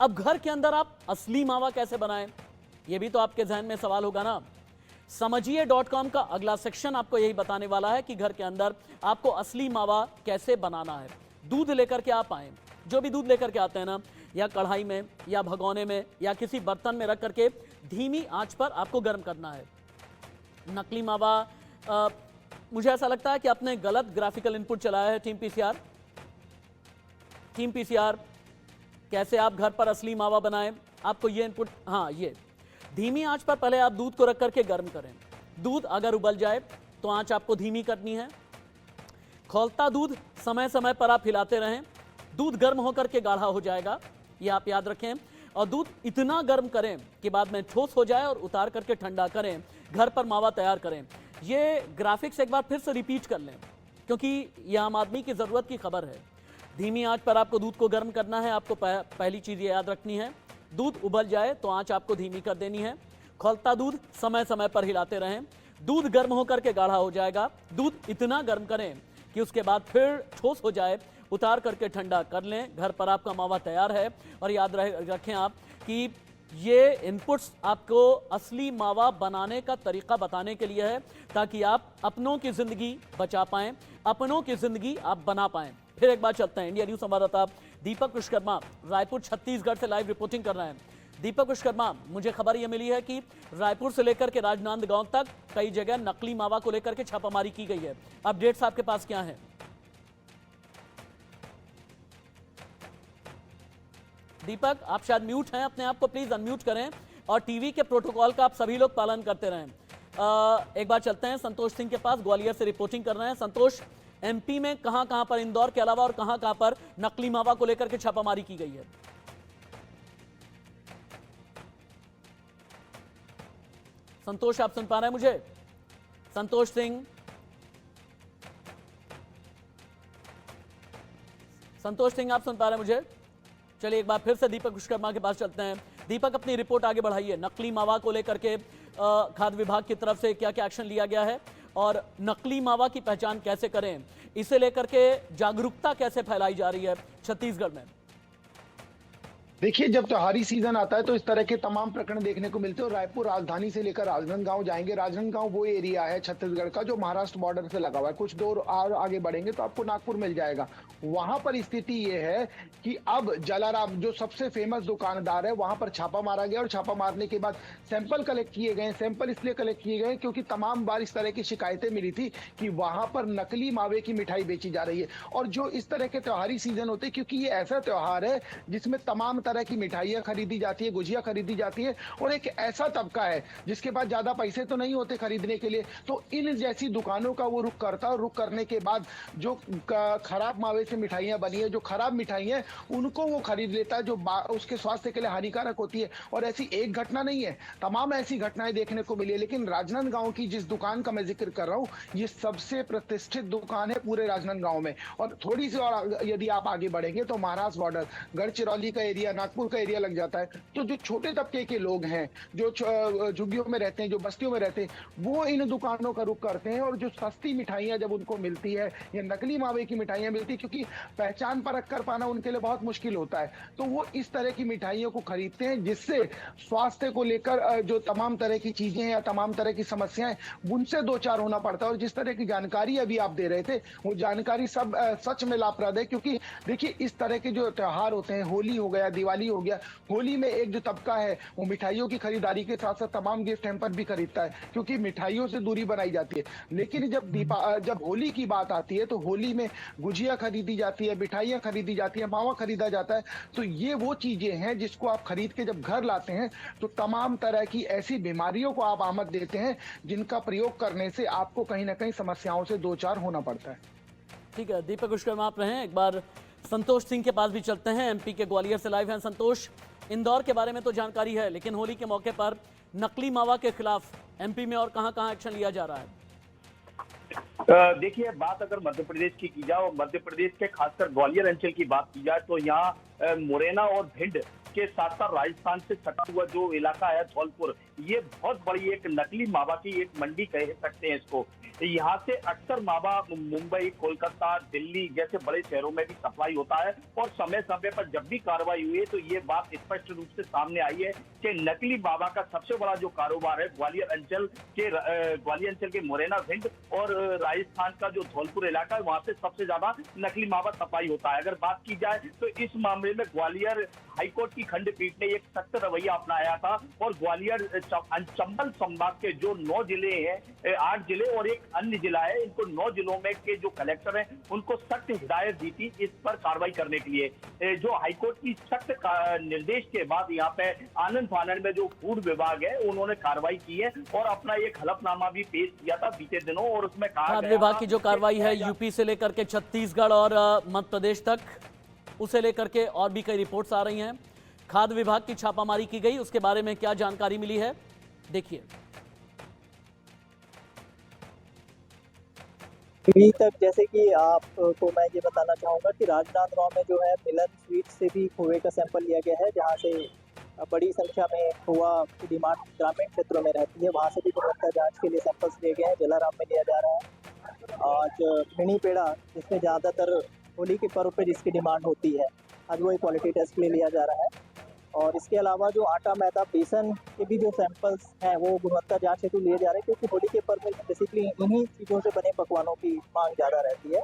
अब घर के अंदर आप असली मावा कैसे बनाएं, यह भी तो आपके जहन में सवाल होगा ना। समझिए.com का अगला सेक्शन आपको यही बताने वाला है कि घर के अंदर आपको असली मावा कैसे बनाना है। दूध लेकर के आप आए, जो भी दूध लेकर के आते हैं ना, या कढ़ाई में या भगोने में या किसी बर्तन में रख करके धीमी आंच पर आपको गर्म करना है। नकली मावा मुझे ऐसा लगता है कि आपने गलत ग्राफिकल इनपुट चलाया है टीम पीसीआर। टीम पीसीआर, कैसे आप घर पर असली मावा बनाएं, आपको ये इनपुट, हाँ ये धीमी आंच पर पहले आप दूध को रख करके गर्म करें। दूध अगर उबल जाए तो आंच आपको धीमी करनी है। खौलता दूध समय समय पर आप हिलाते रहें। दूध गर्म होकर के गाढ़ा हो जाएगा, ये आप याद रखें। और दूध इतना गर्म करें कि बाद में ठोस हो जाए और उतार करके ठंडा करें, घर पर मावा तैयार करें। ये ग्राफिक्स एक बार फिर से रिपीट कर लें, क्योंकि ये आम आदमी की ज़रूरत की खबर है। धीमी आंच पर आपको दूध को गर्म करना है। आपको पहली चीज़ ये याद रखनी है, दूध उबल जाए तो आंच आपको धीमी कर देनी है। खौलता दूध समय समय पर हिलाते रहें। दूध गर्म होकर के गाढ़ा हो जाएगा। दूध इतना गर्म करें कि उसके बाद फिर ठोस हो जाए, उतार करके ठंडा कर लें। घर पर आपका मावा तैयार है। और याद रखें आप कि ये इनपुट्स आपको असली मावा बनाने का तरीका बताने के लिए है, ताकि आप अपनों की जिंदगी बचा पाएं, अपनों की जिंदगी आप बना पाएं। फिर एक बार चलते हैं, इंडिया न्यूज संवाददाता दीपक विश्वकर्मा रायपुर छत्तीसगढ़ से लाइव रिपोर्टिंग कर रहे हैं। दीपक विश्वकर्मा, मुझे खबर यह मिली है कि रायपुर से लेकर के राजनांदगांव तक कई जगह नकली मावा को लेकर के छापामारी की गई है। अपडेट्स आपके पास क्या है? दीपक, आप शायद म्यूट हैं, अपने आप को प्लीज अनम्यूट करें और टीवी के प्रोटोकॉल का आप सभी लोग पालन करते रहें। एक बार चलते हैं संतोष सिंह के पास, ग्वालियर से रिपोर्टिंग कर रहे हैं। संतोष, एमपी में कहां कहां पर, इंदौर के अलावा और कहां कहां पर नकली मावा को लेकर के छापामारी की गई है? संतोष, आप सुन पा रहे हैं मुझे? संतोष सिंह, संतोष सिंह, आप सुन पा रहे हैं मुझे? चलिए एक बार फिर से दीपक विश्वकर्मा के पास चलते हैं। दीपक, अपनी रिपोर्ट आगे बढ़ाइए। नकली मावा को लेकर के खाद्य विभाग की तरफ से क्या क्या एक्शन लिया गया है और नकली मावा की पहचान कैसे करें, इसे लेकर के जागरूकता कैसे फैलाई जा रही है छत्तीसगढ़ में? देखिए, जब त्योहारी सीजन आता है तो इस तरह के तमाम प्रकरण देखने को मिलते हैं। और रायपुर राजधानी से लेकर राजनांदगांव जाएंगे। राजनांदगांव वो एरिया है छत्तीसगढ़ का जो महाराष्ट्र बॉर्डर से लगा हुआ है। कुछ दूर और आगे बढ़ेंगे तो आपको नागपुर मिल जाएगा। वहां पर स्थिति ये है कि अब जलाराम जो सबसे फेमस दुकानदार है, वहां पर छापा मारा गया। और छापा मारने के बाद सैंपल कलेक्ट किए गए। सैंपल इसलिए कलेक्ट किए गए क्योंकि तमाम बार इस तरह की शिकायतें मिली थी कि वहां पर नकली मावे की मिठाई बेची जा रही है। और जो इस तरह के त्योहारी सीजन होते हैं, क्योंकि ये ऐसा त्योहार है जिसमें तमाम तरह की मिठाइयां खरीदी जाती है, गुजिया खरीदी जाती है। और एक ऐसा तबका है जिसके पास ज्यादा पैसे तो नहीं होते खरीदने के लिए, तो इन जैसी दुकानों का वो रुख करता है। और रुख करने के बाद जो खराब मावे से मिठाइयां बनी है, जो खराब मिठाइयां, उनको वो खरीद लेता है, जो उसके स्वास्थ्य के लिए हानिकारक होती है। और ऐसी एक घटना नहीं है, तमाम ऐसी घटनाएं देखने को मिली है। लेकिन राजनांदगांव की जिस दुकान का मैं जिक्र कर रहा हूं, ये सबसे प्रतिष्ठित दुकान है पूरे राजनांदगांव में। और थोड़ी सी और यदि आप आगे बढ़ेंगे तो महाराष्ट्र बॉर्डर, गढ़चिरौली का एरिया, नागपुर का एरिया लग जाता है। तो जो छोटे तबके के लोग हैं, जो झुग्गियों में रहते हैं, जो बस्तियों में रहते हैं, वो इन दुकानों का रुख करते हैं। और जो सस्ती मिठाइयां जब उनको मिलती है या नकली मावे की मिठाइयां मिलती है, क्योंकि पहचान परख कर पाना उनके लिए बहुत मुश्किल होता है, तो वो इस तरह की मिठाइयों को खरीदते हैं, जिससे स्वास्थ्य को लेकर जो तमाम तरह की चीजें या तमाम तरह की समस्याएं, उनसे दो चार होना पड़ता है। और जिस तरह की जानकारी अभी आप दे रहे थे, वो जानकारी सब सच में लाभप्रद है। क्योंकि देखिए, इस तरह के जो त्योहार होते हैं, होली हो गया, दिवाली हो गया, होली में एक जो तबका है वो मिठाइयों की खरीदारी के साथ साथ तमाम गिफ्ट हैम्पर भी खरीदता है, क्योंकि मिठाइयों से दूरी बनाई जाती है। लेकिन जब होली की बात आती है तो होली में गुजिया खरीदी जाती है, मिठाइयां खरीदी जाती है, मावा खरीदा जाता है। तो ये वो चीजें हैं जिसको आप खरीद के जब घर लाते हैं तो तमाम तरह की ऐसी बीमारियों को आप आमद देते हैं, जिनका प्रयोग करने से आपको कहीं ना कहीं समस्याओं से दो चार होना पड़ता है। ठीक है, दीपक विश्वकर्मा आप रहे हैं। एक बार संतोष सिंह के पास भी चलते हैं, एमपी के ग्वालियर से लाइव हैं। संतोष, इंदौर के बारे में तो जानकारी है, लेकिन होली के मौके पर नकली मावा के खिलाफ एमपी में और कहां-कहां एक्शन लिया जा रहा है? देखिए, बात अगर मध्य प्रदेश की जाए और मध्य प्रदेश के खासकर ग्वालियर अंचल की बात की जाए तो यहाँ मुरैना और भिंड उसके साथ साथ राजस्थान से सटा हुआ जो इलाका है धौलपुर, ये बहुत बड़ी एक नकली मावा की एक मंडी कह सकते हैं इसको। यहाँ से अक्सर मावा मुंबई, कोलकाता, दिल्ली जैसे बड़े शहरों में भी सप्लाई होता है और समय समय पर जब भी कार्रवाई हुई है तो ये बात स्पष्ट रूप से सामने आई है कि नकली मावा का सबसे बड़ा जो कारोबार है ग्वालियर अंचल के मुरैना भिंड और राजस्थान का जो धौलपुर इलाका है, वहां से सबसे ज्यादा नकली मावा सप्लाई होता है। अगर बात की जाए तो इस मामले में ग्वालियर हाईकोर्ट की खंडपीठ ने एक सख्त रवैया अपनाया था और ग्वालियर चंबल संभाग के जो 9 जिले हैं, 8 जिले और एक अन्य जिला है, इनको 9 जिलों में के जो कलेक्टर हैं उनको सख्त हिदायत दी थी इस पर कार्रवाई करने के लिए। जो हाईकोर्ट की सख्त निर्देश के बाद यहाँ पे आनंद फानन में जो फूड विभाग है उन्होंने कार्रवाई की है और अपना एक हलफनामा भी पेश किया था बीते दिनों और उसमें कहा खाद्य गया विभाग था की जो कार्रवाई है यूपी से लेकर के छत्तीसगढ़ और मध्य प्रदेश तक, उसे लेकर के और भी कई रिपोर्ट्स आ रही हैं। खाद्य विभाग की छापामारी की गई, उसके बारे में क्या जानकारी मिली है, देखिए। अभी तक जैसे कि आपको मैं ये बताना चाहूँगा कि राजनांदगांव में जो है मिलन स्वीट से भी खोए का सैंपल लिया गया है, जहाँ से बड़ी संख्या में खोआ की डिमांड ग्रामीण क्षेत्रों में रहती है, वहाँ से भी गुणवत्ता जांच के लिए सैंपल्स लिए गए हैं। जलाराम में लिया जा रहा है। आज मिनी पेड़ा जिसमें ज़्यादातर होली के पर्व पे जिसकी डिमांड होती है, आज वही क्वालिटी टेस्ट के लिए लिया जा रहा है। और इसके अलावा जो आटा, मैदा, बेसन के भी जो सैंपल्स हैं वो गुणवत्ता जांच हेतु लिए जा रहे हैं, क्योंकि होली के पर्व में बेसिकली इन्हीं चीज़ों से बने पकवानों की मांग ज़्यादा रहती है।